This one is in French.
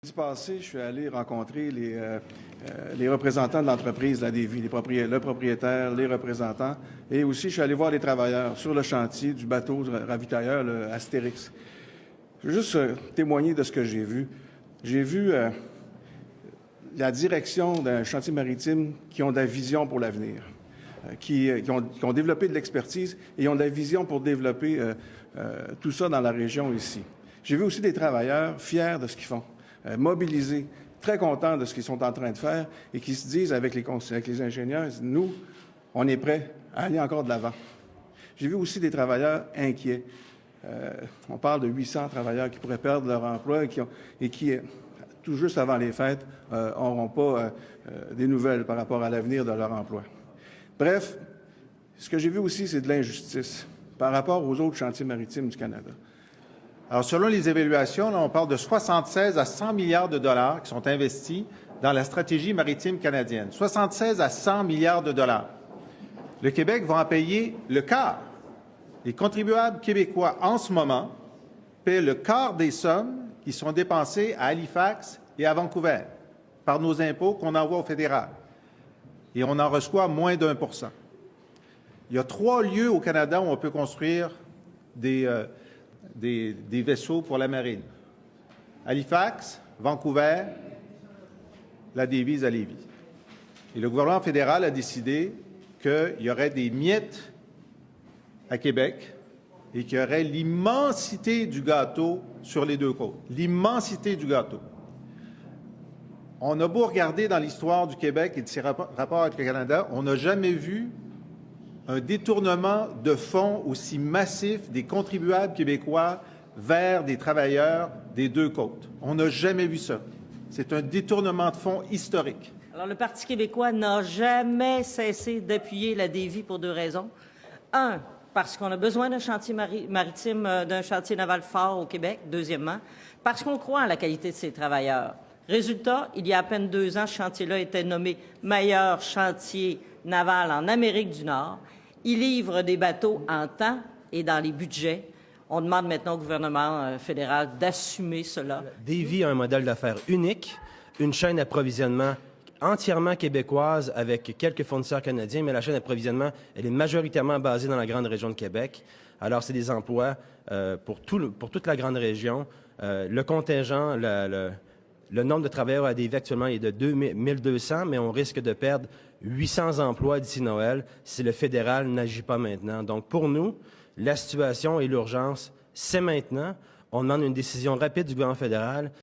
L'année passée, je suis allé rencontrer les représentants de l'entreprise de la Davie, le propriétaire, les représentants, et aussi je suis allé voir les travailleurs sur le chantier du bateau ravitailleur, le Astérix. Je veux juste témoigner de ce que j'ai vu. J'ai vu la direction d'un chantier maritime qui ont de la vision pour l'avenir, qui ont développé de l'expertise et ont de la vision pour développer tout ça dans la région ici. J'ai vu aussi des travailleurs fiers de ce qu'ils font, mobilisés, très contents de ce qu'ils sont en train de faire et qui se disent avec les ingénieurs, nous, on est prêts à aller encore de l'avant. J'ai vu aussi des travailleurs inquiets. On parle de 800 travailleurs qui pourraient perdre leur emploi et qui tout juste avant les fêtes, n'auront pas des nouvelles par rapport à l'avenir de leur emploi. Bref, ce que j'ai vu aussi, c'est de l'injustice par rapport aux autres chantiers maritimes du Canada. Alors, selon les évaluations, là, on parle de 76 à 100 milliards de dollars qui sont investis dans la stratégie maritime canadienne. 76 à 100 milliards de dollars. Le Québec va en payer le quart. Les contribuables québécois, en ce moment, paient le quart des sommes qui sont dépensées à Halifax et à Vancouver par nos impôts qu'on envoie au fédéral. Et on en reçoit moins d'1%. Il y a 3 lieux au Canada où on peut construire des vaisseaux pour la marine. Halifax, Vancouver, la Davie à Lévis. Et le gouvernement fédéral a décidé qu'il y aurait des miettes à Québec et qu'il y aurait l'immensité du gâteau sur les 2 côtes. L'immensité du gâteau. On a beau regarder dans l'histoire du Québec et de ses rapports avec le Canada, on n'a jamais vu un détournement de fonds aussi massif des contribuables québécois vers des travailleurs des 2 côtes. On n'a jamais vu ça. C'est un détournement de fonds historique. Alors, le Parti québécois n'a jamais cessé d'appuyer la Davie pour 2 raisons. 1, parce qu'on a besoin d'un chantier maritime, d'un chantier naval fort au Québec. Deuxièmement, parce qu'on croit en la qualité de ces travailleurs. Résultat, il y a à peine 2 ans, ce chantier-là était nommé meilleur chantier naval en Amérique du Nord. Il livre des bateaux en temps et dans les budgets. On demande maintenant au gouvernement fédéral d'assumer cela. Davie a un modèle d'affaires unique, une chaîne d'approvisionnement entièrement québécoise avec quelques fournisseurs canadiens, mais la chaîne d'approvisionnement, elle est majoritairement basée dans la grande région de Québec. Alors, c'est des emplois pour toute la grande région. Le contingent, le nombre de travailleurs à Davie actuellement est de 1200, mais on risque de perdre 800 emplois d'ici Noël si le fédéral n'agit pas maintenant. Donc, pour nous, la situation et l'urgence, c'est maintenant. On demande une décision rapide du gouvernement fédéral.